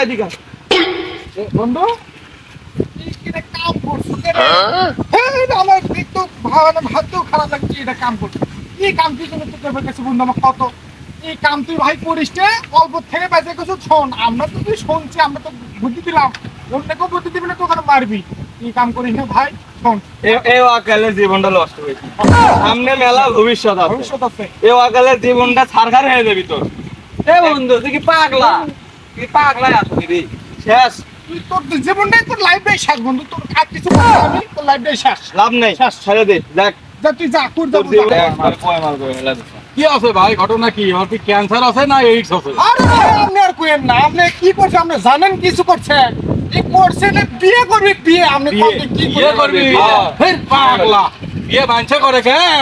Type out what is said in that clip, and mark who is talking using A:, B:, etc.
A: এদিকে
B: বন্ধু এটা কাম করছো কেন? হ্যাঁ আমার একটু ভাবতেও খারাপ লাগছে এটা কাম করছো। এই কাম কি তুমি করবে গেছে বন্ধু আমার কত এই কাম তুই ভাই করিস রে অল্প থেকে বেঁচে কিছু শোন আমরা তো তুই শুনছি আমরা তো বুদ্ধি দিলাম অন্যকেও বুদ্ধি দিবি না তো ওখানে মারবি এই কাম করিস না ভাই শোন
A: এই ওয়াকালের জীবনটা নষ্ট হয়েছে সামনে মেলা ভবিষ্যৎ আছে
B: ভবিষ্যৎ আছে
A: এই ওয়াকালের জীবনটা ছারখার হয়ে যাবি তোর এ বন্ধু তুই কি পাগলা আসবি রে শেষ
B: তুই তোর জীবনটাই তোর লাইফটাই শেষ বন্ধু তোর আর কিছু করতে হবে না, তোর লাইফটাই শেষ
A: লাভ নেই
B: শেষ।
A: ছেড়ে দে দেখ
B: যা তুই যা কুর
A: তোর জীবনে একবার পয়মাল করে ফেলা দিছে।
C: কি আছে ভাই ঘটনা কি আমার কি ক্যান্সার আছে না এইডস আছে
B: আরে ভাই, আপনি আর কইেন না আপনি কি করছে আপনি জানেন কিছু করছে এই করছে না বিয়ে করবি বিয়ে আপনি
A: বিয়ে,
B: কত কি
C: বিয়ে করবি
A: হ্যাঁ।
C: হেই পাগলা বিয়ে বাঞ্ছা করে কে
B: হ্যাঁ?